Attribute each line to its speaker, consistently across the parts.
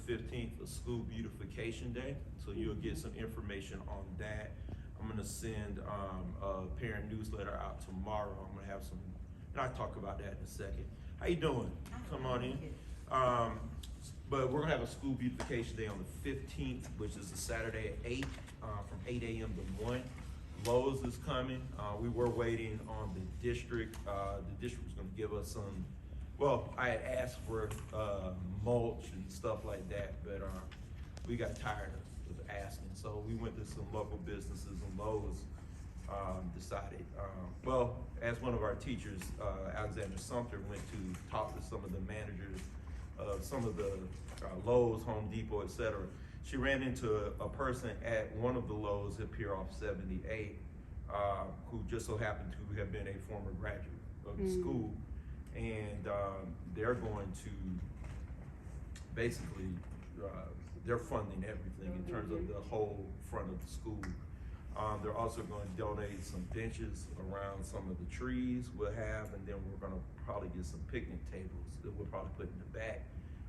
Speaker 1: 15th, a school beautification day. So you'll get some information on that. I'm gonna send a parent newsletter out tomorrow. I'm gonna have some, and I'll talk about that in a second. How you doing? Come on in. But we're gonna have a school beautification day on the 15th, which is a Saturday at 8, from 8 a.m. to 1. Lowe's is coming. We were waiting on the district. The district was gonna give us some, well, I had asked for mulch and stuff like that, but we got tired of asking. So we went to some local businesses, and Lowe's decided, well, as one of our teachers, Alexander Sumter, went to talk to some of the managers of some of the Lowe's, Home Depot, etc. She ran into a person at one of the Lowe's up here off 78, who just so happened to have been a former graduate of the school. And they're going to basically, they're funding everything in terms of the whole front of the school. They're also going to donate some benches around some of the trees we'll have, and then we're going to probably get some picnic tables that we'll probably put in the back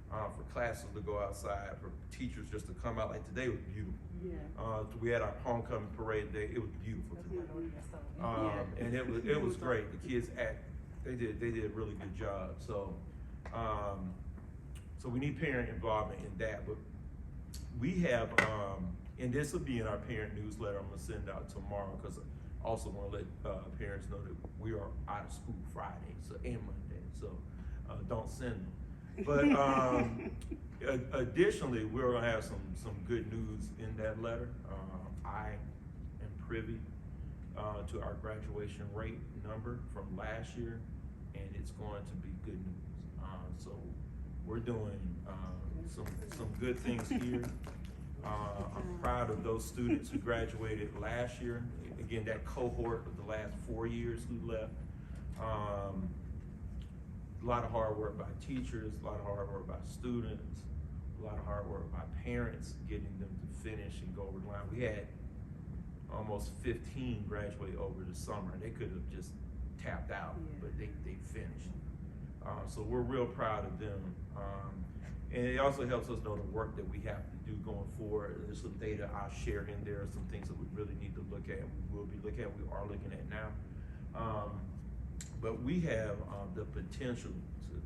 Speaker 1: for classes to go outside, for teachers just to come out. Like today was beautiful. Yeah. We had our homecoming parade day. It was beautiful today. And it was great. The kids they did a really good job. So so we need parent involvement in that. But we have, and this will be in our parent newsletter I'm gonna send out tomorrow, because I also want to let parents know that we are out of school Friday and Monday. So don't send them. But additionally, we're gonna have some good news in that letter. I am privy to our graduation rate number from last year, and it's going to be good news. So we're doing some good things here. I'm proud of those students who graduated last year. Again, that cohort of the last 4 years who left. A lot of hard work by teachers, a lot of hard work by students, a lot of hard work by parents getting them to finish and go over the line. We had almost 15 graduate over the summer. They could have just tapped out, but they finished. So we're real proud of them. And it also helps us know the work that we have to do going forward. There's some data I'll share in there, some things that we really need to look at. We will be looking at, we are looking at now. But we have the potential to,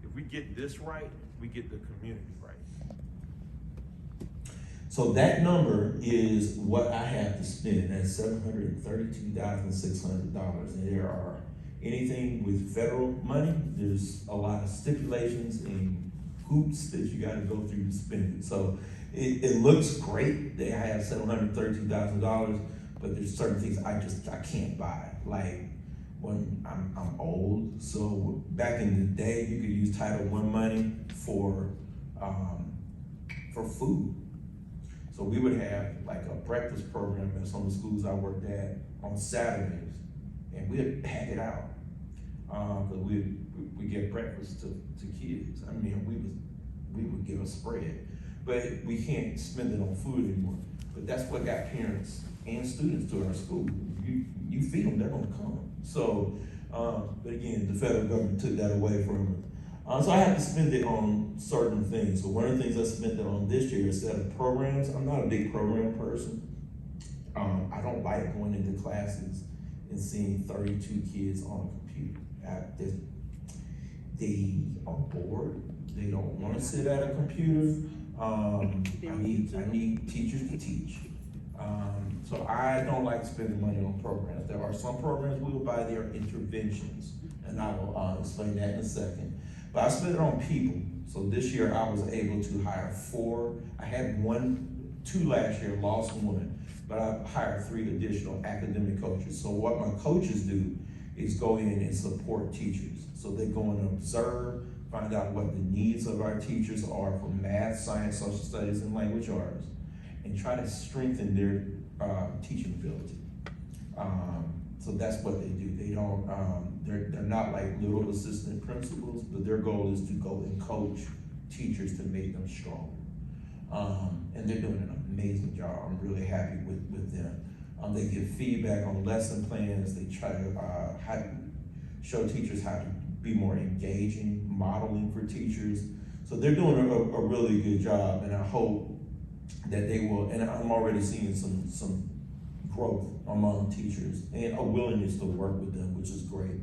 Speaker 1: if we get this right, we get the community right.
Speaker 2: So that number is what I have to spend. That's $732,600. And there are anything with federal money, there's a lot of stipulations and hoops that you got to go through to spend it. So it looks great. They have $732,000, but there's certain things I can't buy. Like, when I'm old, so back in the day, you could use Title I money for food. So we would have like a breakfast program at some of the schools I worked at on Saturdays, and we'd pack it out because we get breakfast to kids. I mean, we would give a spread, but we can't spend it on food anymore. But that's what got parents and students to our school. You feed them, they're gonna come. So, but again, the federal government took that away from us. So I had to spend it on certain things. So one of the things I spent it on this year, instead of programs, I'm not a big program person. I don't like going into classes and seeing 32 kids on a computer. They are bored. They don't want to sit at a computer. I need teachers to teach. So I don't like spending money on programs. There are some programs we will buy, there are interventions, and I will explain that in a second. But I spend it on people. So this year I was able to hire 4. I had 2 last year, lost 1, but I hired 3 additional academic coaches. So what my coaches do is go in and support teachers. So they go in and observe, find out what the needs of our teachers are for math, science, social studies, and language arts, and try to strengthen their teaching ability. So that's what they do. They don't, they're not like little assistant principals, but their goal is to go and coach teachers to make them stronger. And they're doing an amazing job. I'm really happy with them. They give feedback on lesson plans. They try to show teachers how to be more engaging, modeling for teachers. So they're doing a really good job, and I hope that they will, and I'm already seeing some growth among teachers and a willingness to work with them, which is great.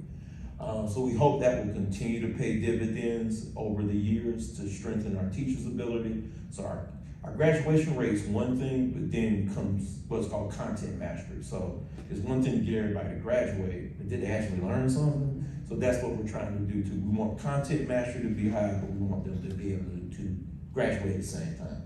Speaker 2: So we hope that will continue to pay dividends over the years to strengthen our teachers' ability. So our graduation rate's one thing, but then comes what's called content mastery. So it's one thing to get everybody to graduate, but did they actually learn something? So that's what we're trying to do too. We want content mastery to be high, but we want them to be able to graduate at the same time.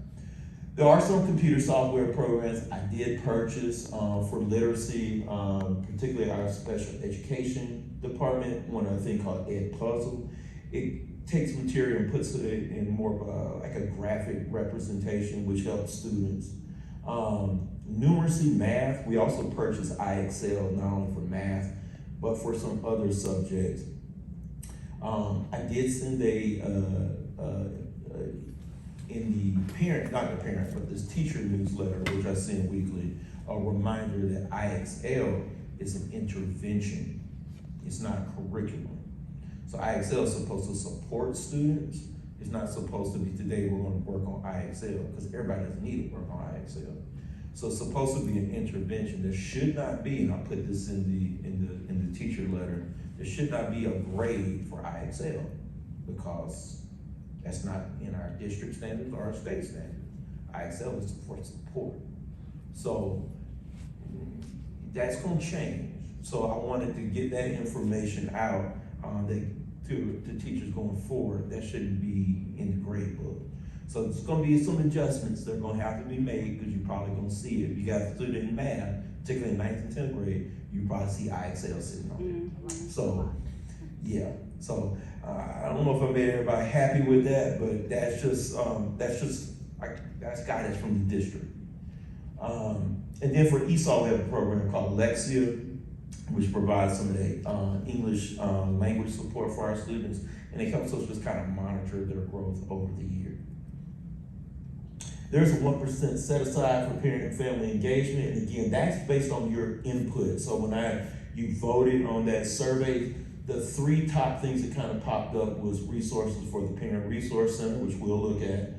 Speaker 2: There are some computer software programs I did purchase for literacy, particularly our special education department, one I think called Edpuzzle. It takes material and puts it in more of like a graphic representation, which helps students. Numeracy math, we also purchased iExcel, not only for math, but for some other subjects. I did send in the parent, not the parent, but this teacher newsletter, which I send weekly, a reminder that iExcel is an intervention. It's not a curriculum. So iExcel is supposed to support students. It's not supposed to be, today we're going to work on iExcel, because everybody doesn't need to work on iExcel. So it's supposed to be an intervention. There should not be, and I'll put this in the teacher letter, there should not be a grade for iExcel, because that's not in our district standards or our state standards. iExcel is for support. So that's going to change. So I wanted to get that information out to teachers going forward. That shouldn't be in the grade book. So there's going to be some adjustments that are going to have to be made, because you're probably going to see it. If you got a student in math, particularly in 9th and 10th grade, you probably see iExcel sitting on it. So, yeah. So I don't know if I made everybody happy with that, but that's guidance from the district. And then for ESOL, we have a program called Lexia, which provides some of the English language support for our students, and it helps us just kind of monitor their growth over the year. There's a 1% set aside for parent and family engagement, and again, that's based on your input. So when you voted on that survey, the 3 top things that kind of popped up was resources for the Parent Resource Center, which we'll look at,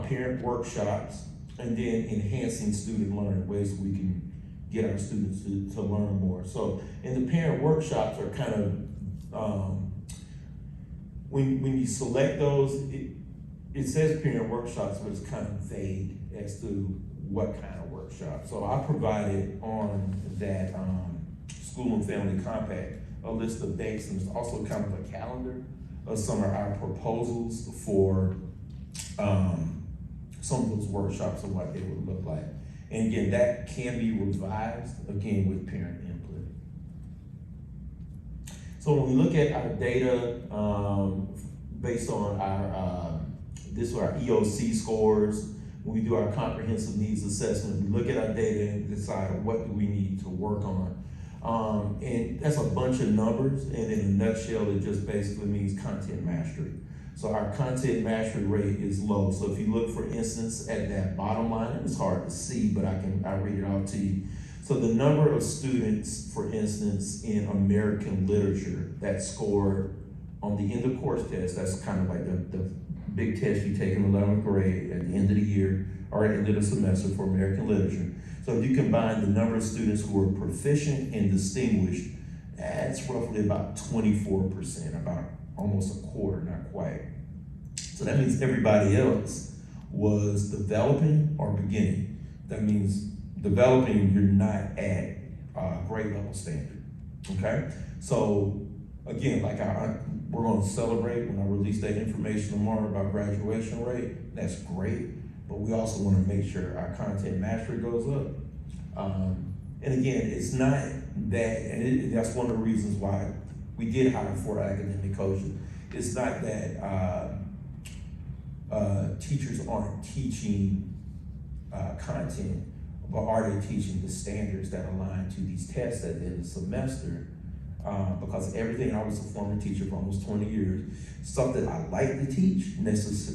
Speaker 2: parent workshops, and then enhancing student learning, ways we can get our students to learn more. So, and the parent workshops are kind of, when you select those, it says parent workshops, but it's kind of vague as to what kind of workshop. So I provided on that School and Family Compact a list of dates, and it's also kind of a calendar of some of our proposals for some of those workshops and what they would look like. And again, that can be revised, again, with parent input. So when we look at our data based on our EOC scores, when we do our comprehensive needs assessment, we look at our data and decide what do we need to work on. And that's a bunch of numbers, and in a nutshell, it just basically means content mastery. So our content mastery rate is low. So if you look, for instance, at that bottom line, and it's hard to see, but I'll read it out to you. So the number of students, for instance, in American literature that scored on the end of course test, that's kind of like the big test you take in 11th grade at the end of the year or at the end of the semester for American literature. So if you combine the number of students who are proficient and distinguished, that's roughly about 24%, about almost a quarter, not quite. So that means everybody else was developing or beginning. That means developing, you're not at grade level standard, okay? So again, like we're gonna celebrate when I release that information tomorrow about graduation rate, that's great, but we also wanna make sure our content mastery goes up. And again, it's not that, and that's one of the reasons why we did hire 4 academic coaches. It's not that teachers aren't teaching content, but are they teaching the standards that align to these tests at the end of the semester? Because everything, I was a former teacher for almost 20 years, something I like to teach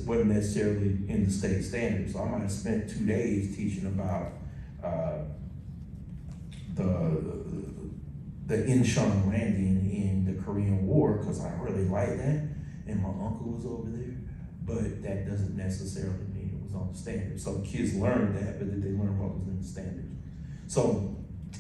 Speaker 2: wasn't necessarily in the state standards. So I might have spent 2 days teaching about the Incheon landing in the Korean War, because I really liked that, and my uncle was over there. but that doesn't necessarily mean it was on the standard. So kids learned that, but did they learn what was in the standards? So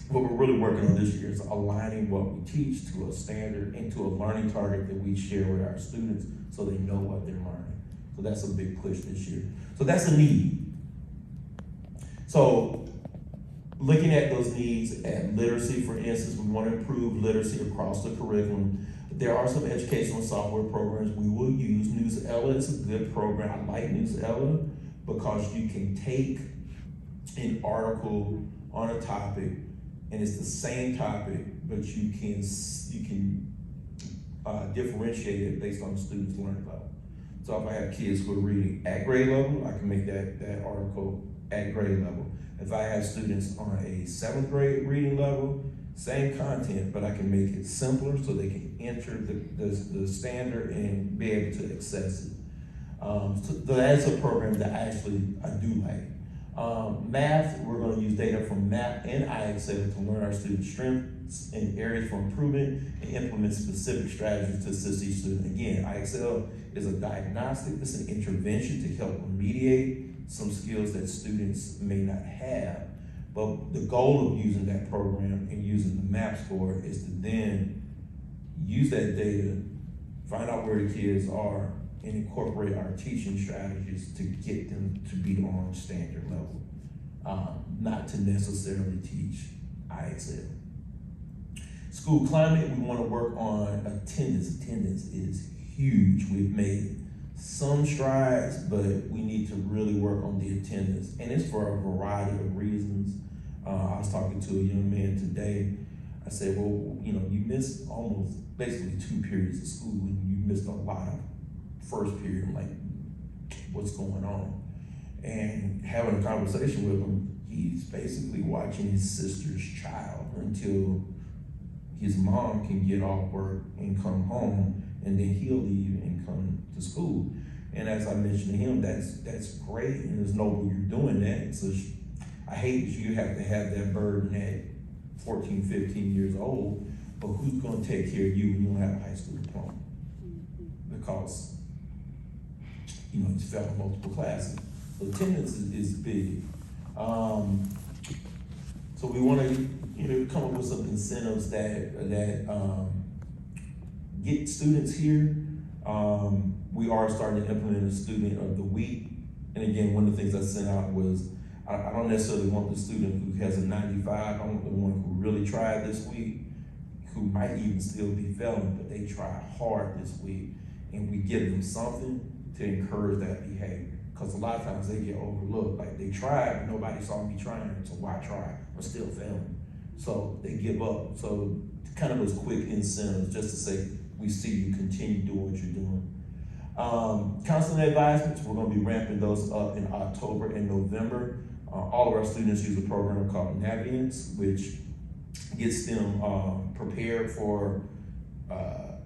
Speaker 2: what we're really working on this year is aligning what we teach to a standard and to a learning target that we share with our students so they know what they're learning. So that's a big push this year. So that's a need. So looking at those needs at literacy, for instance, we want to improve literacy across the curriculum. There are some educational software programs we will use. Newsela is a good program. I like Newsela because you can take an article on a topic and it's the same topic, but you can differentiate it based on the student's learning level. So if I have kids who are reading at grade level, I can make that article at grade level. If I have students on a 7th grade reading level, same content, but I can make it simpler so they can enter the standard and be able to access it. So that's a program that I do like. Math, we're going to use data from MAP and IXL to learn our students' strengths and areas for improvement and implement specific strategies to assist each student. Again, IXL is a diagnostic, it's an intervention to help remediate some skills that students may not have. But the goal of using that program and using the MAP score is to then use that data, find out where the kids are, and incorporate our teaching strategies to get them to be on standard level, not to necessarily teach IXL. School climate, we want to work on attendance. Attendance is huge. We've made some strides, but we need to really work on the attendance. And it's for a variety of reasons. I was talking to a young man today. I said, well, you missed almost basically 2 periods of school and you missed a lot of first period. I'm like, what's going on? And having a conversation with him, he's basically watching his sister's child until his mom can get off work and come home, and then he'll leave and come to school. And as I mentioned to him, that's great, and it's noble you're doing that. So I hate that you have to have that burden at 14, 15 years old, but who's gonna take care of you when you don't have a high school diploma? Because, it's failed in multiple classes. So attendance is big. So we wanna, come up with some incentives that get students here. We are starting to implement a student of the week. And again, one of the things I sent out was, I don't necessarily want the student who has a 95, I want the one who really tried this week, who might even still be failing, but they tried hard this week. And we give them something to encourage that behavior. Because a lot of times they get overlooked. Like they tried, but nobody saw me trying, so why try? I'm still failing. So they give up. So kind of those quick incentives just to say, we see you continue doing what you're doing. Counseling advisements, we're gonna be ramping those up in October and November. All of our students use a program called Naviance, which gets them prepared for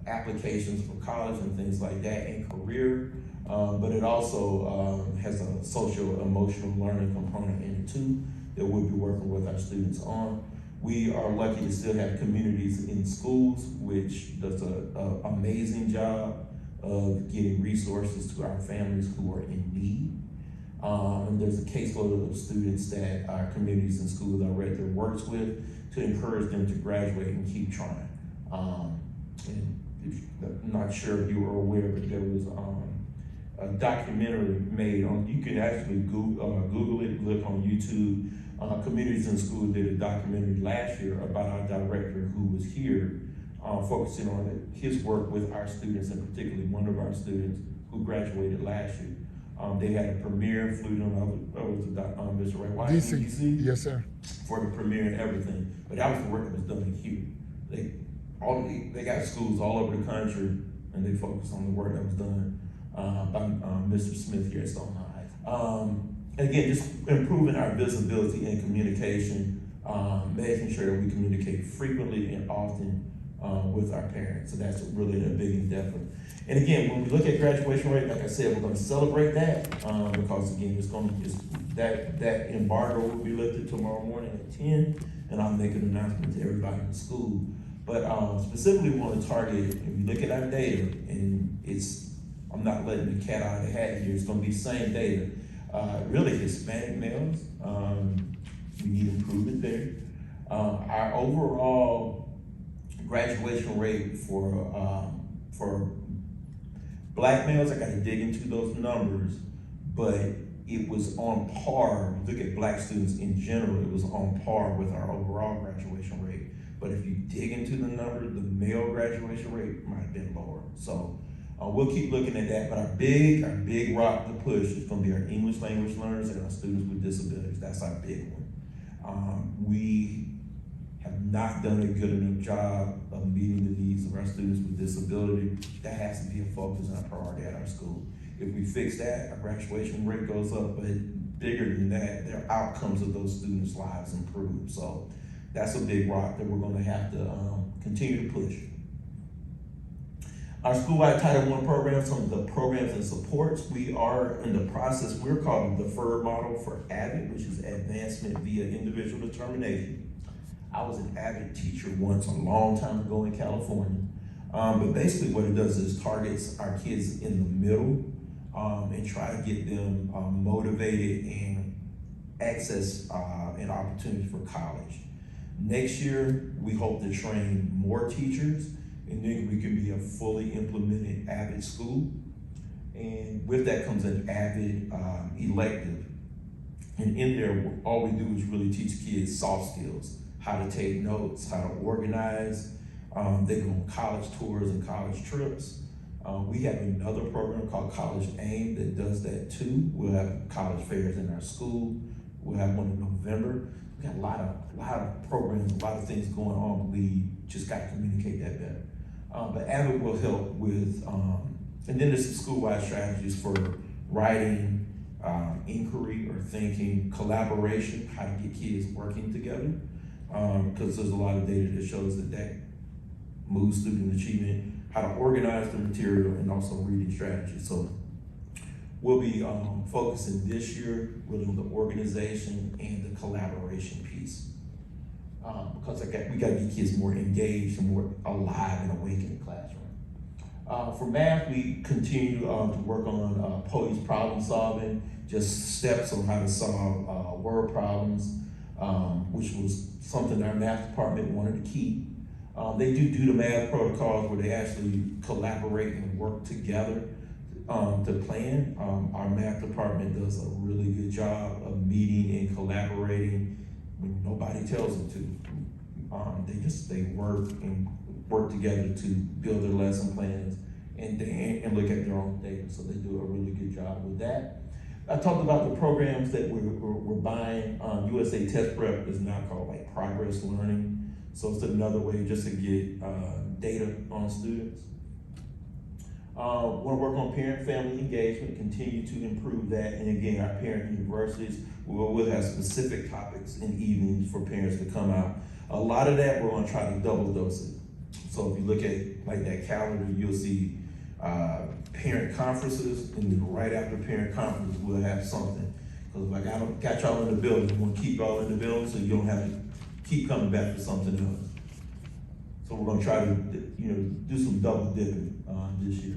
Speaker 2: applications for college and things like that and career. But it also has a social emotional learning component in it too that we'll be working with our students on. We are lucky to still have communities in schools, which does an amazing job of getting resources to our families who are in need. And there's a caseload of students that our communities and schools director works with to encourage them to graduate and keep trying. And I'm not sure if you were aware, but there was a documentary made on, you can actually Google it, look on YouTube. Communities in School did a documentary last year about our director who was here, focusing on his work with our students, and particularly one of our students who graduated last year. They had a premiere, flew them over to Mr. Ray Washington, DC.
Speaker 3: Yes, sir.
Speaker 2: For the premiere and everything. But that was the work that was done here. They got schools all over the country, and they focused on the work that was done by Mr. Smith here at Stone High. Again, just improving our visibility and communication, making sure that we communicate frequently and often with our parents. So that's really a big endeavor. And again, when we look at graduation rate, like I said, we're going to celebrate that because again, that embargo will be lifted tomorrow morning at 10, and I'll make an announcement to everybody in the school. But specifically, we want to target, if you look at our data, and it's I'm not letting the cat out of the hat here. It's gonna be the same data. Really Hispanic males, we need improvement there. Our overall graduation rate for Black males, I gotta dig into those numbers, but it was on par. Look at Black students in general, it was on par with our overall graduation rate. But if you dig into the numbers, the male graduation rate might have been lower. So we'll keep looking at that, but our big rock to push is gonna be our English language learners and our students with disabilities. That's our big one. We have not done a good enough job of meeting the needs of our students with disability. That has to be a focus and a priority at our school. If we fix that, our graduation rate goes up, but bigger than that, their outcomes of those students' lives improve. So that's a big rock that we're gonna have to continue to push. Our school-wide Title I program, some of the programs and supports, we are in the process, we're calling the deferred model for AVID, which is Advancement Via Individual Determination. I was an AVID teacher once, a long time ago in California. But basically what it does is targets our kids in the middle and try to get them motivated and access and opportunities for college. Next year, we hope to train more teachers, and then we can be a fully implemented AVID school. And with that comes an AVID elective. And in there, all we do is really teach kids soft skills, how to take notes, how to organize. They go on college tours and college trips. We have another program called College AIM that does that too. We'll have college fairs in our school. We'll have one in November. We got a lot of programs, a lot of things going on, but we just got to communicate that better. But AVID will help with, and then there's some school-wide strategies for writing, inquiry or thinking, collaboration, how to get kids working together. Because there's a lot of data that shows that moves student achievement, how to organize the material, and also reading strategies. So we'll be focusing this year really on the organization and the collaboration piece. Because we got to get kids more engaged and more alive and awake in the classroom. For math, we continue to work on POE's problem solving, just steps on how to solve word problems, which was something our math department wanted to keep. They do the math protocols where they actually collaborate and work together to plan. Our math department does a really good job of meeting and collaborating when nobody tells them to. They work together to build their lesson plans and look at their own data. So they do a really good job with that. I talked about the programs that we're buying. USA Test Prep is now called like Progress Learning. So it's another way just to get data on students. Want to work on parent-family engagement, continue to improve that. And again, our parent universities, we'll have specific topics in evenings for parents to come out. A lot of that, we're going to try to double dose it. So if you look at like that calendar, you'll see parent conferences, and then right after parent conference, we'll have something. Because like I don't got y'all in the building, we want to keep y'all in the building so you don't have to keep coming back for something else. So we're going to try to do some double dipping this year.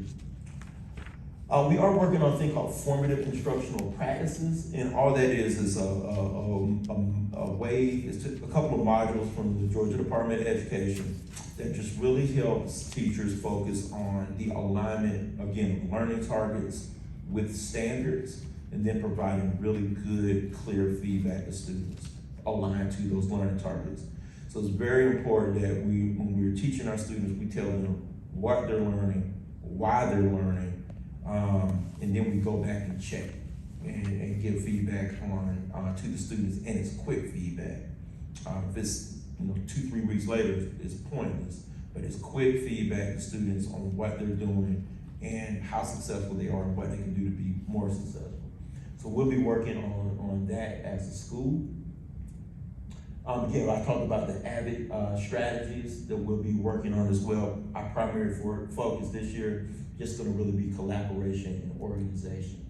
Speaker 2: We are working on a thing called formative instructional practices, and all that is a way, it's a couple of modules from the Georgia Department of Education that just really helps teachers focus on the alignment, again, of learning targets with standards, and then providing really good, clear feedback to students aligned to those learning targets. So it's very important that when we're teaching our students, we tell them what they're learning, why they're learning, and then we go back and check and give feedback on to the students, and it's quick feedback. If it's 2-3 weeks later, it's pointless, but it's quick feedback to students on what they're doing and how successful they are and what they can do to be more successful. So we'll be working on that as a school. Again, I talked about the AVID strategies that we'll be working on as well. Our primary focus this year just going to really be collaboration and organization.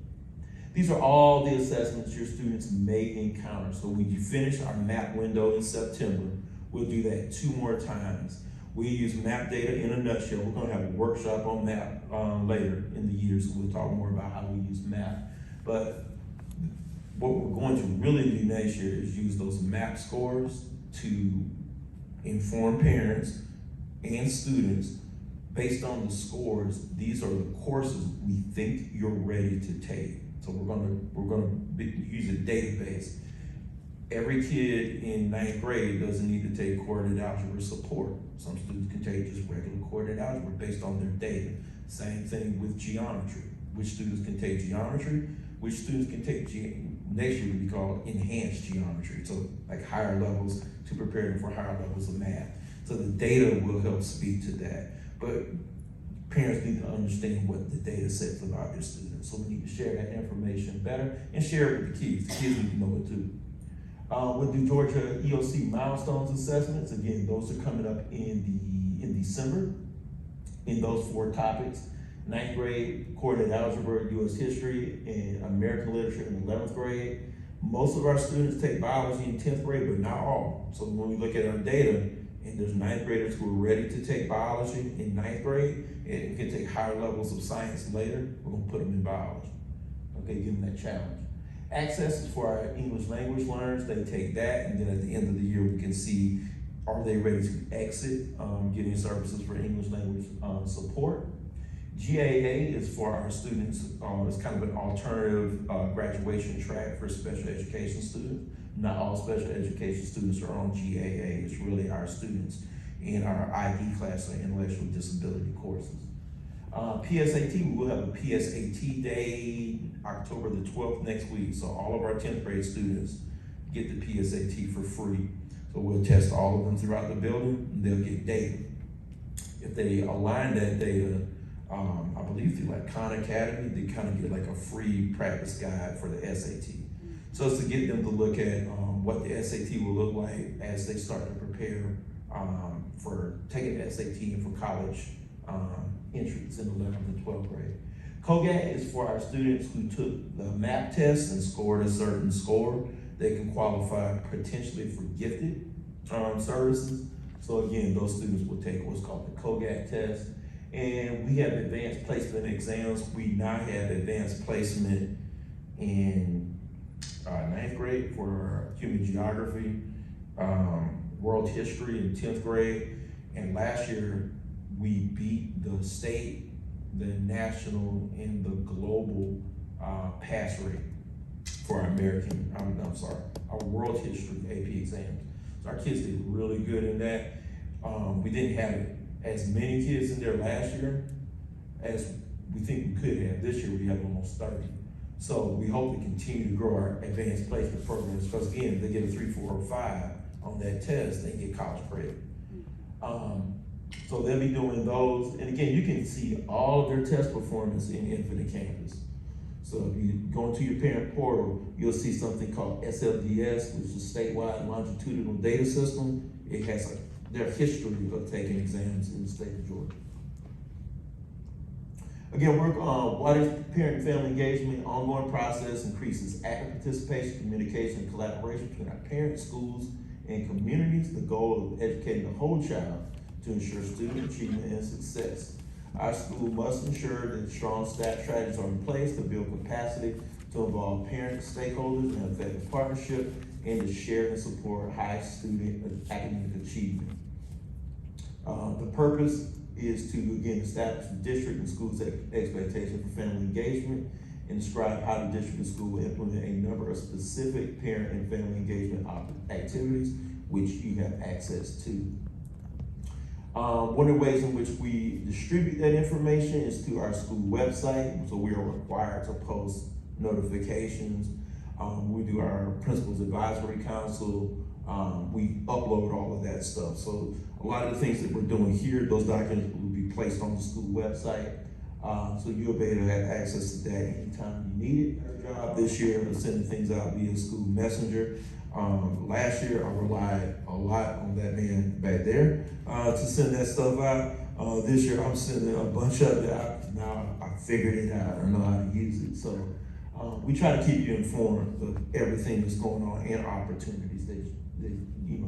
Speaker 2: These are all the assessments your students may encounter. So when you finish our MAP window in September, we'll do that 2 more times. We use map data in a nutshell. We're gonna have a workshop on map later in the year, so we'll talk more about how we use map. But what we're going to really do next year is use those map scores to inform parents and students based on the scores. These are the courses we think you're ready to take. So we're gonna use a database. Every kid in 9th grade doesn't need to take coordinate algebra support. Some students can take just regular coordinate algebra based on their data. Same thing with geometry. Which students can take geometry? Which students can take next year will be called enhanced geometry. So like higher levels to prepare them for higher levels of math. So the data will help speak to that. But parents need to understand what the data says about their students. So we need to share that information better and share it with the kids. The kids need to know it too. We'll do Georgia EOC milestones assessments. Again, those are coming up in December in those 4 topics. 9th grade, coordinate algebra, US history, and American literature in 11th grade. Most of our students take biology in 10th grade, but not all. So when we look at our data, and there's 9th graders who are ready to take biology in 9th grade, and can take higher levels of science later, we're gonna put them in biology. Okay, give them that challenge. Access is for our English language learners. They take that, and then at the end of the year, we can see, are they ready to exit getting services for English language support. GAA is for our students. It's kind of an alternative graduation track for special education students. Not all special education students are on GAA. It's really our students in our ID class or intellectual disability courses. PSAT, we will have a PSAT day October the 12th next week. So all of our 10th grade students get the PSAT for free. So we'll test all of them throughout the building, and they'll get data. If they align that data, I believe through like Khan Academy, they kind of get like a free practice guide for the SAT. So it's to get them to look at what the SAT will look like as they start to prepare for taking the SAT and for college entries in 11th and 12th grade. COGAT is for our students who took the MAP test and scored a certain score. They can qualify potentially for gifted services. So again, those students will take what's called the COGAT test. And we have advanced placement exams. We now have advanced placement in 9th grade for human geography, world history in 10th grade. And last year, we beat the state, the national, and the global pass rate for our our world history AP exams. So our kids did really good in that. We didn't have as many kids in there last year as we think we could have. This year we have almost 30. So we hope to continue to grow our advanced placement programs, because again, if they get a 3, 4, or 5 on that test, they get college credit. So they'll be doing those. And again, you can see all of their test performance in Infinite Campus. So if you go into your parent portal, you'll see something called SLDS, which is statewide longitudinal data system. It has their history of taking exams in the state of Georgia. Again, what is parent and family engagement? Ongoing process increases active participation, communication, and collaboration between our parents, schools, and communities. The goal of educating the whole child to ensure student achievement and success. Our school must ensure that strong staff strategies are in place to build capacity to involve parents, stakeholders, and effective partnership, and to share and support high student academic achievement. The purpose is to, again, establish the district and school's expectation for family engagement and describe how the district and school will implement a number of specific parent and family engagement activities which you have access to. One of the ways in which we distribute that information is through our school website. So we are required to post notifications. We do our Principals Advisory Council. We upload all of that stuff. So a lot of the things that we're doing here, those documents will be placed on the school website. So you'll be able to have access to that anytime you need it. Our job this year is sending things out via school messenger. Last year, I relied a lot on that man back there to send that stuff out. This year, I'm sending a bunch of it out. Now I figured it out. I know how to use it. So we try to keep you informed of everything that's going on and opportunities that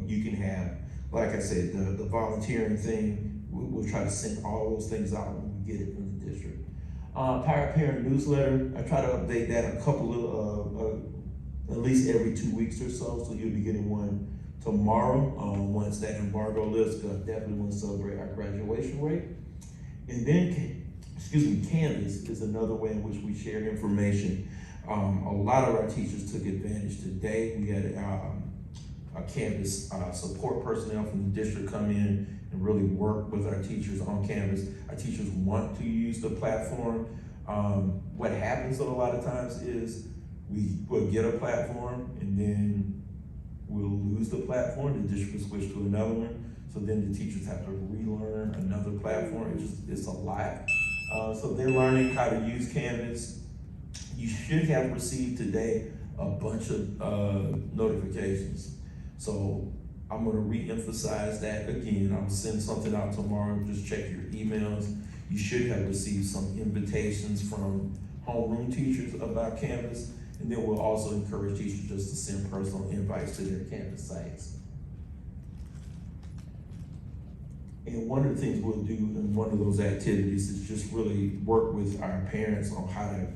Speaker 2: you can have like I said, the volunteering thing, we'll try to send all those things out when we get it from the district. Parent newsletter, I try to update that a couple of, at least every 2 weeks or so you'll be getting one tomorrow. Once that embargo lifts, because I definitely want to celebrate our graduation rate. And then, Canvas is another way in which we share information. A lot of our teachers took advantage today. We had a Canvas support personnel from the district come in and really work with our teachers on Canvas. Our teachers want to use the platform. What happens a lot of times is we will get a platform and then we'll lose the platform, the district will switch to another one. So then the teachers have to relearn another platform. It's a lot. So they're learning how to use Canvas. You should have received today a bunch of notifications. So I'm gonna re-emphasize that again. I'll send something out tomorrow, just check your emails. You should have received some invitations from homeroom teachers about Canvas. And then we'll also encourage teachers just to send personal invites to their Canvas sites. And one of the things we'll do in one of those activities is just really work with our parents on how to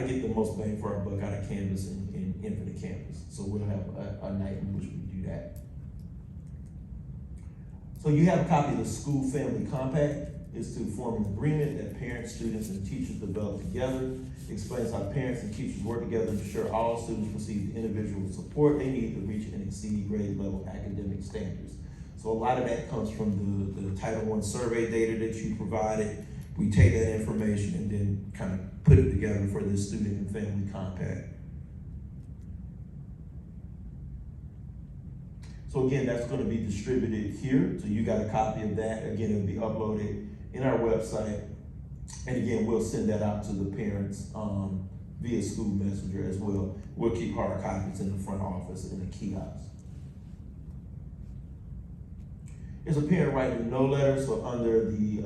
Speaker 2: get the most bang for our buck out of Canvas and Infinite Campus. So we'll have a night in which we do that. So you have a copy of the School Family Compact. It's to form an agreement that parents, students, and teachers develop together. It explains how parents and teachers work together to ensure all students receive the individual support they need to reach and exceed grade level academic standards. So a lot of that comes from the Title I survey data that you provided. We take that information and then kind of put it together for this Student and Family Compact. So again, that's going to be distributed here. So you got a copy of that. Again, it'll be uploaded in our website. And again, we'll send that out to the parents via School Messenger as well. We'll keep hard copies in the front office in the kiosk. There's a parent right to know letter. So under the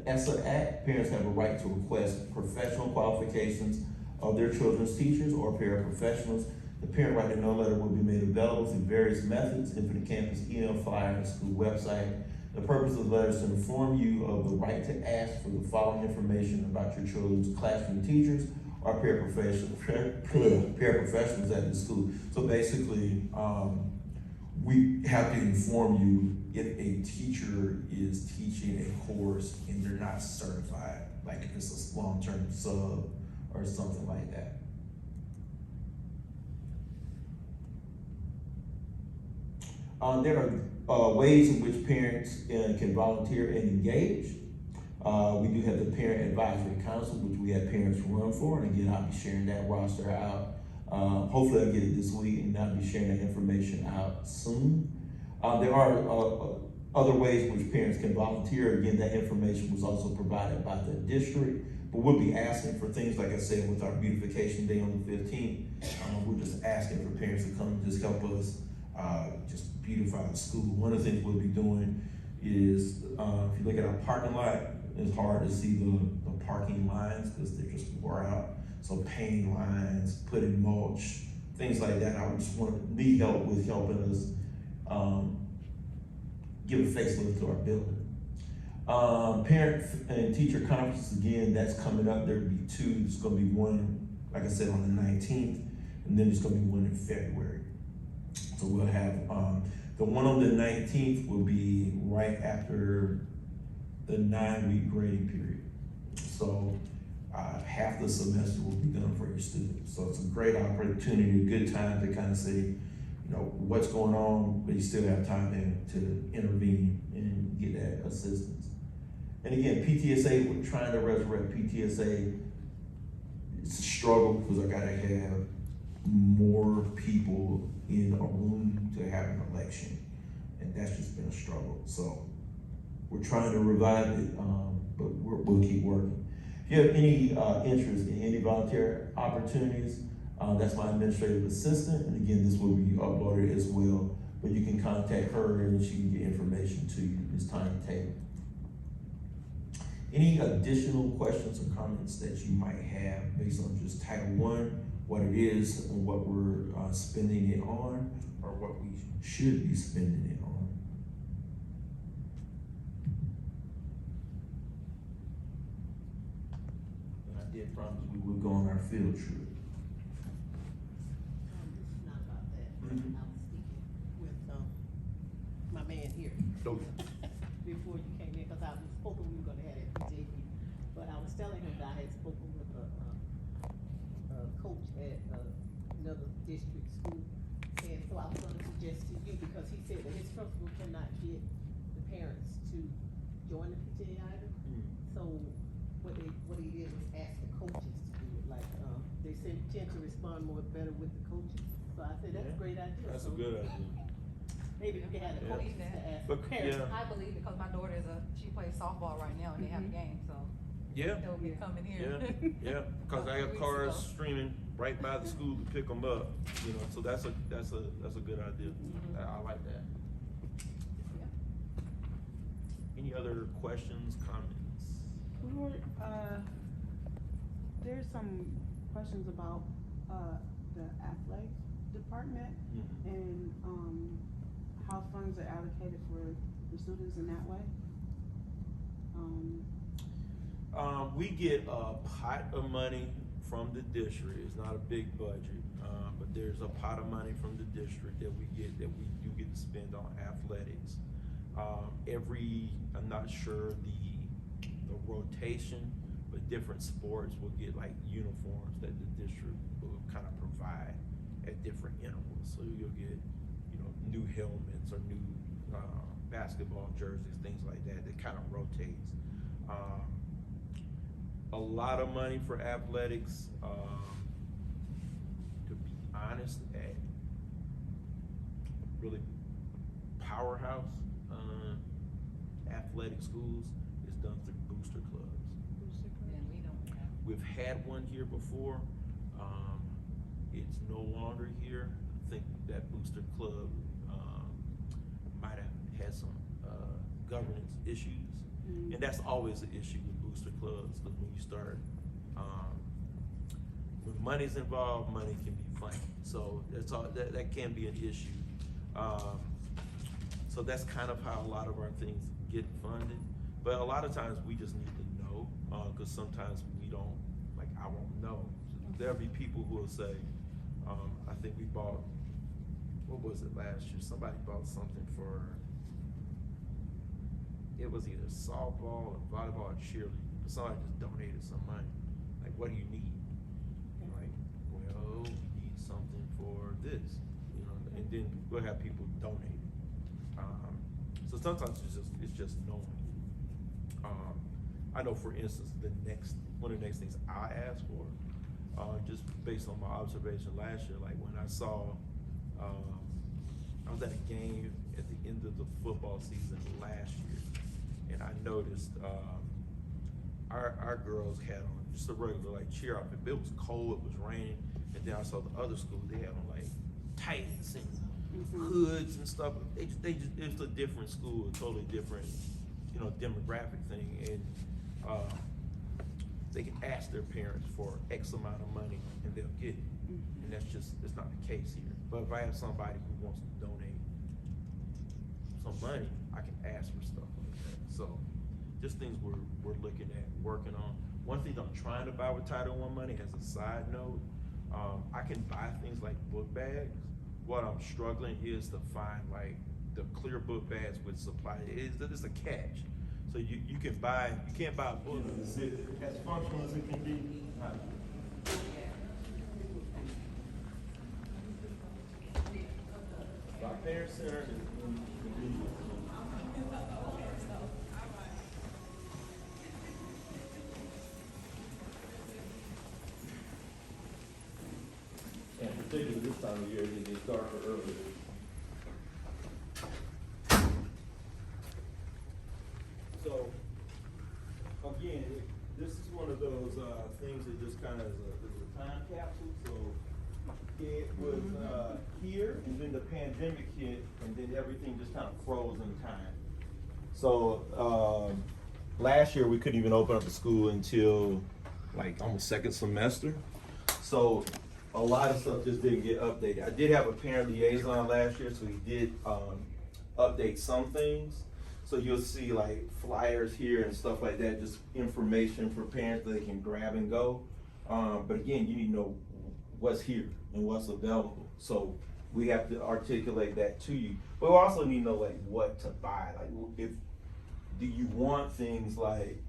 Speaker 2: ESSA Act, parents have a right to request professional qualifications of their children's teachers or paraprofessionals. The parent right to know letter will be made available through various methods, Infinite Campus email, flyer, and school website. The purpose of the letter is to inform you of the right to ask for the following information about your children's classroom teachers or paraprofessionals at the school. So basically, we have to inform you if a teacher is teaching a course and they're not certified, like if it's a long-term sub or something like that. There are ways in which parents can volunteer and engage. We do have the Parent Advisory Council, which we have parents run for, and again, I'll be sharing that roster out. Hopefully I'll get it this week, and I'll be sharing that information out soon. There are other ways in which parents can volunteer. Again, that information was also provided by the district, but we'll be asking for things, like I said, with our beautification day on the 15th. We're just asking for parents to come and just help us just beautify the school. One of the things we'll be doing is, if you look at our parking lot, it's hard to see the parking lines because they're just wore out. So painting lines, putting mulch, things like that. I would just need help with helping us give a facelift to our building. Parent and teacher conferences, again, that's coming up. There'll be two. There's gonna be one, like I said, on the 19th, and then there's gonna be one in February. So we'll have, the one on the 19th will be right after the 9-week grading period. So half the semester will be done for your students. So it's a great opportunity, a good time to kind of say, you know, what's going on, but you still have time to intervene and get that assistance. And again, PTSA, we're trying to resurrect PTSA. It's a struggle because I gotta have more people in a room to have an election. And that's just been a struggle. So we're trying to revive it, but we'll keep working. If you have any interest in any volunteer opportunities, that's my administrative assistant. And again, this will be uploaded as well, but you can contact her and she can get information to you. It's Tiny Taylor. Any additional questions or comments that you might have based on just Title I what it is and what we're spending it on, or what we should be spending it on. And I did promise we would go on our field trip.
Speaker 3: This is not about that.
Speaker 2: Mhm.
Speaker 3: I was speaking with, my man here.
Speaker 1: Okay.
Speaker 3: Before you came in, cause I was hoping we were gonna have that PJ meeting, but I was telling him that I had spoken with a coach at, another district school. And so I was gonna suggest to you, because he said that his principal cannot get the parents to join the PTA either. So what he did was ask the coaches to do it, like, they tend to respond better with the coaches. So I said, that's a great idea.
Speaker 1: That's a
Speaker 3: So
Speaker 1: good idea.
Speaker 3: maybe we can have the
Speaker 1: Yeah.
Speaker 3: coaches to ask
Speaker 1: But,
Speaker 3: the parents.
Speaker 1: yeah.
Speaker 4: I believe because my daughter she plays softball right now and they have a game, so
Speaker 1: Yeah,
Speaker 4: they'll be coming here.
Speaker 1: yeah, cause I have
Speaker 4: Weeks
Speaker 1: cars
Speaker 4: ago.
Speaker 1: streaming right by the school to pick them up, you know, so that's a good idea. I like that. Any other questions, comments?
Speaker 5: Lord, there's some questions about, the athletics department and, how funds are allocated for the students in that way.
Speaker 1: We get a pot of money from the district. It's not a big budget, but there's a pot of money from the district that we do get to spend on athletics. I'm not sure the rotation, but different sports will get like uniforms that the district will kind of provide at different intervals. So you'll get, new helmets or new basketball jerseys, things like that. That kind of rotates. A lot of money for athletics. To be honest, at really powerhouse athletic schools is done through booster clubs.
Speaker 4: And we don't have.
Speaker 1: We've had one here before. It's no longer here. I think that booster club might have had some governance issues. And that's always an issue with booster clubs, because when you start, when money's involved, money can be funny. So that can be an issue. So that's kind of how a lot of our things get funded. But a lot of times we just need to know, because sometimes we don't, like, I won't know. There'll be people who will say, I think we bought, what was it last year? Somebody bought something for, it was either softball or volleyball or cheerleading, but somebody just donated some money. Like, what do you need? I'm like, well, we need something for this, and then we'll have people donate. So sometimes it's just knowing. I know, for instance, one of the next things I asked for, just based on my observation last year, like when I saw, I was at a game at the end of the football season last year, and I noticed our girls had on just a regular like cheer outfit. It was cold, it was raining, and then I saw the other schools, they had on like tights and hoods and stuff. It's a different school, a totally different, demographic thing, and they can ask their parents for X amount of money and they'll get it. And it's not the case here. But if I have somebody who wants to donate some money, I can ask for stuff like that. So just things we're looking at, working on. One thing I'm trying to buy with Title I money, as a side note, I can buy things like book bags. What I'm struggling is to find like the clear book bags with supply. It's a catch. So you can't buy a book. Is it as functional as it can be? My parents center is and particularly this time of year, it gets darker early. So, again, this is one of those things that just kind of is a time capsule. So it was here, and then the pandemic hit, and then everything just kind of froze in time. So last year we couldn't even open up the school until like almost second semester. So a lot of stuff just didn't get updated. I did have a parent liaison last year, so he did, update some things. So you'll see like flyers here and stuff like that, just information for parents that they can grab and go. But again, you need to know what's here and what's available. So we have to articulate that to you. But we also need to know like what to buy. Like do you want things like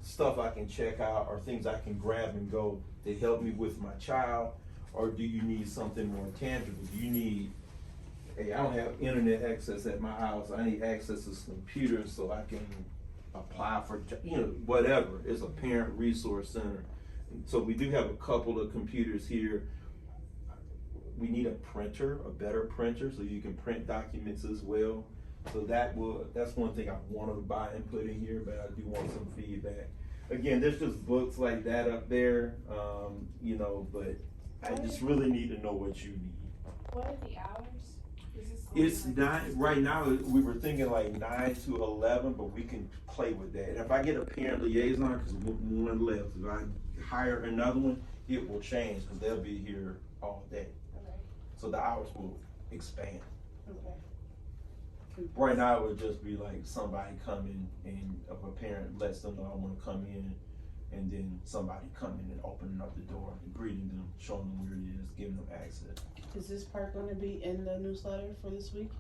Speaker 1: stuff I can check out or things I can grab and go to help me with my child? Or do you need something more tangible? Do you need, hey, I don't have internet access at my house. I need access to some computers so I can apply for, whatever. It's a parent resource center. So we do have a couple of computers here. We need a printer, a better printer, so you can print documents as well. So that's one thing I wanted to buy and put in here, but I do want some feedback. Again, there's just books like that up there, but I just really need to know what you need.
Speaker 6: What are the hours? Is this
Speaker 1: It's
Speaker 6: like-
Speaker 1: not, right now, we were thinking like 9 to 11, but we can play with that. And if I get a parent liaison, cause one left, if I hire another one, it will change, cause they'll be here all day.
Speaker 6: Okay.
Speaker 1: So the hours will expand.
Speaker 6: Okay.
Speaker 1: Right now, it would just be like somebody coming and if a parent lets them know I wanna come in, and then somebody coming and opening up the door and greeting them, showing them where it is, giving them access.
Speaker 5: Is this part gonna be in the newsletter for this week?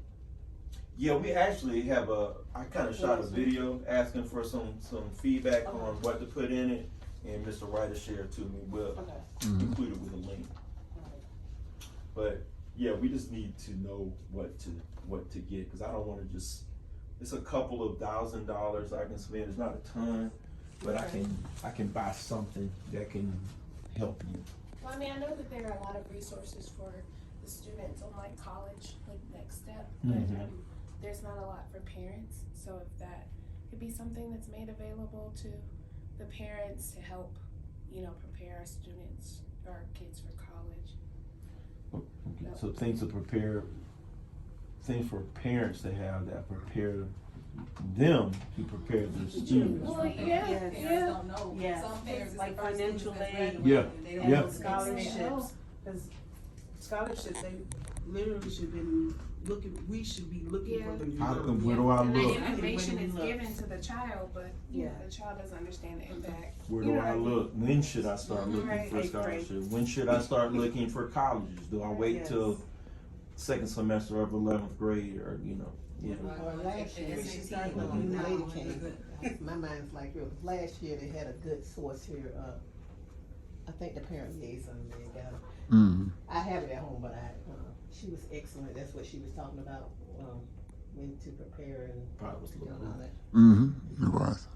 Speaker 1: Yeah, we actually have I kinda shot a video asking for some feedback on what to put in it, and Mr. Ryder shared to me, we'll
Speaker 5: Okay.
Speaker 1: include it with a link. But, yeah, we just need to know what to get, cause I don't wanna it's a couple of $1,000 I can spend, it's not a ton, but I can buy something that can help you.
Speaker 6: Well, I mean, I know that there are a lot of resources for the students on like college, like Next Step, but
Speaker 1: Mhm.
Speaker 6: there's not a lot for parents. So if that could be something that's made available to the parents to help, prepare our students or our kids for college.
Speaker 1: Okay, so things for parents to have that prepare them to prepare their students.
Speaker 6: Well, yeah.
Speaker 5: Yes.
Speaker 4: Don't know.
Speaker 5: Yeah.
Speaker 4: Some parents is
Speaker 5: Like
Speaker 4: the first students
Speaker 5: financial
Speaker 4: that's
Speaker 5: aid.
Speaker 4: graduating,
Speaker 1: Yeah.
Speaker 4: and they don't
Speaker 1: Yeah.
Speaker 4: know the
Speaker 5: Scholarships, cause scholarships, they literally we should be looking
Speaker 6: Yeah.
Speaker 5: for them.
Speaker 1: How come, where do I
Speaker 6: And the
Speaker 1: look?
Speaker 6: information
Speaker 5: Where
Speaker 6: is
Speaker 5: do we look?
Speaker 6: given to the child, but
Speaker 5: Yeah.
Speaker 6: the child doesn't understand the impact.
Speaker 1: Where do I look? When should I start looking
Speaker 6: Right.
Speaker 1: for
Speaker 5: Eighth grade.
Speaker 1: scholarships? When should I start looking for colleges? Do I wait
Speaker 5: Yes.
Speaker 1: till second semester of 11th grade or, yeah.
Speaker 3: Or last year,
Speaker 4: And
Speaker 3: she
Speaker 4: SAT
Speaker 3: started
Speaker 4: will
Speaker 3: when
Speaker 4: be
Speaker 3: the
Speaker 4: now
Speaker 3: lady
Speaker 4: on
Speaker 3: came.
Speaker 4: the-
Speaker 3: My mind's like yours. Last year, they had a good source here, I think the parent liaison, they got it.
Speaker 7: Mm-hmm.
Speaker 3: I have it at home, but she was excellent, that's what she was talking about, when to prepare and.
Speaker 1: Probably was a little
Speaker 3: all that.
Speaker 7: Mm-hmm. It was.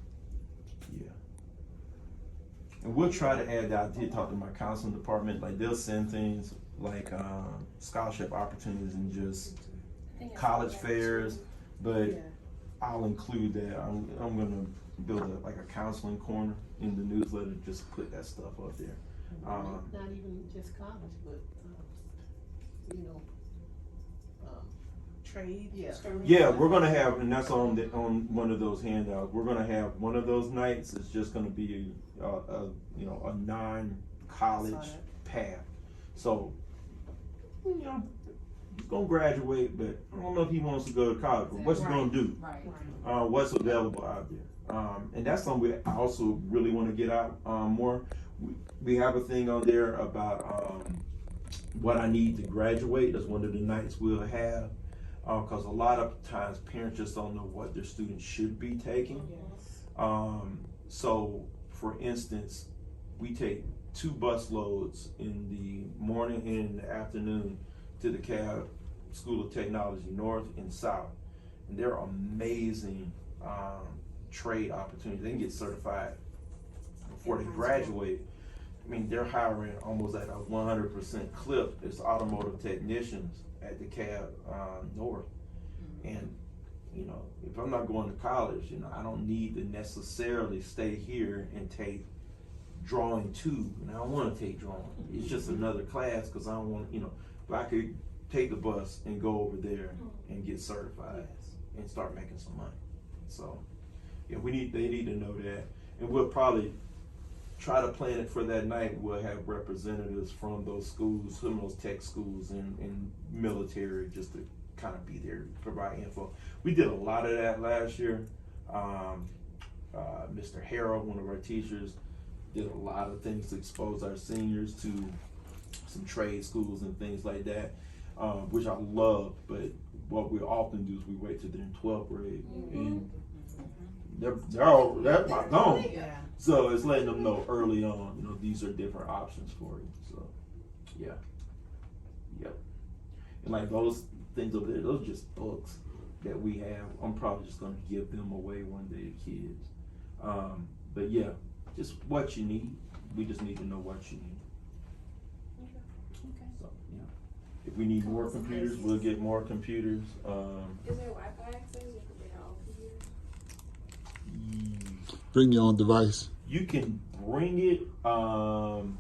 Speaker 1: Yeah. And we'll try to add that. I did talk to my counseling department, like they'll send things like scholarship opportunities and just
Speaker 6: I think it's
Speaker 1: college
Speaker 6: like
Speaker 1: fairs, but
Speaker 5: Yeah.
Speaker 1: I'll include that. I'm gonna build like a counseling corner in the newsletter, just put that stuff up there.
Speaker 3: Not even just college, but,
Speaker 5: Trade.
Speaker 3: Yeah.
Speaker 1: Yeah, we're gonna have, and that's on one of those handouts, we're gonna have one of those nights, it's just gonna be a non-college
Speaker 5: Saw that.
Speaker 1: path. So, he's gonna graduate, but I don't know if he wants to go to college, but what's he gonna do?
Speaker 4: Right.
Speaker 1: What's available out there. And that's something I also really wanna get out, more. We have a thing on there about, what I need to graduate, that's one of the nights we'll have. Cause a lot of times parents just don't know what their students should be taking. So for instance, we take 2 bus loads in the morning and in the afternoon to the CAB School of Technology, North and South. And they're amazing, trade opportunities. They can get certified before they graduate. I mean, they're hiring almost at a 100% clip as automotive technicians at the CAB North. And, if I'm not going to college, I don't need to necessarily stay here and take drawing 2. And I don't want to take drawing. It's just another class because I don't want, but I could take the bus and go over there and get certified and start making some money. So, yeah, they need to know that. And we'll probably try to plan it for that night. We'll have representatives from those schools, some of those tech schools and military, just to kind of be there, provide info. We did a lot of that last year. Mr. Harold, one of our teachers, did a lot of things to expose our seniors to some trade schools and things like that, which I love. But what we often do is we wait till they're in 12th grade, and they're gone.
Speaker 3: Yeah.
Speaker 1: So it's letting them know early on, these are different options for you. So, yeah. Yep. And like those things over there, those are just books that we have. I'm probably just gonna give them away one day to kids. But yeah, just what you need. We just need to know what you need. So, yeah. If we need more computers, we'll get more computers.
Speaker 6: Is there Wi-Fi access? You can bring our own computers.
Speaker 7: Bring your own device.
Speaker 1: You can bring it. I'm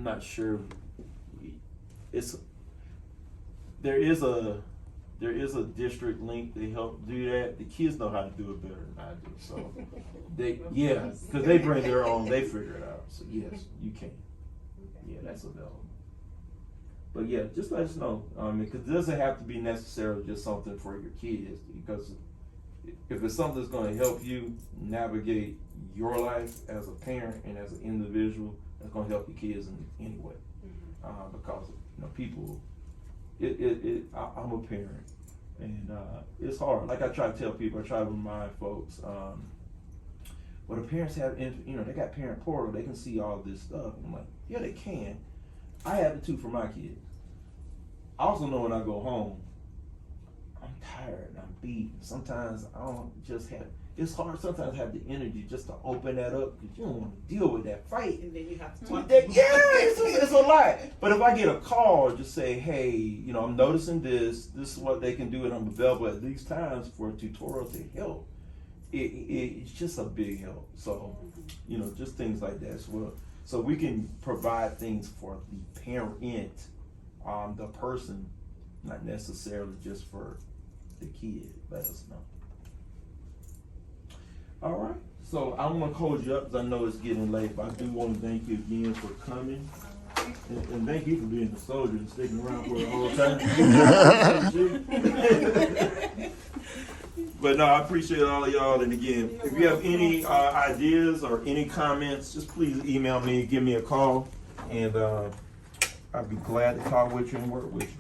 Speaker 1: not sure. There is a district link to help do that. The kids know how to do it better than I do. So because they bring their own, they figure it out. So yes, you can. Yeah, that's available. But yeah, just let us know. Because it doesn't have to be necessarily just something for your kids. Because if it's something that's going to help you navigate your life as a parent and as an individual, that's going to help your kids in any way. Because people, I'm a parent, and it's hard. Like I try to tell people, I try to remind folks. Well, the parents have, they got parent portal. They can see all this stuff. I'm like, yeah, they can. I have it too for my kids. I also know when I go home, I'm tired and I'm beat. Sometimes I don't just have. It's hard sometimes to have the energy just to open that up because you don't want to deal with that fight.
Speaker 3: And then you have to talk.
Speaker 1: It's a lot. But if I get a call, just say, hey, I'm noticing this. This is what they can do, and I'm available at these times for a tutorial to help. It's just a big help. So, just things like that as well. So we can provide things for the parent, the person, not necessarily just for the kid. Let us know. All right. So I'm gonna close you up because I know it's getting late, but I do want to thank you again for coming. And thank you for being a soldier and sticking around for the whole time. But no, I appreciate all of y'all. And again, if you have any ideas or any comments, just please email me, give me a call, and I'd be glad to talk with you and work with you.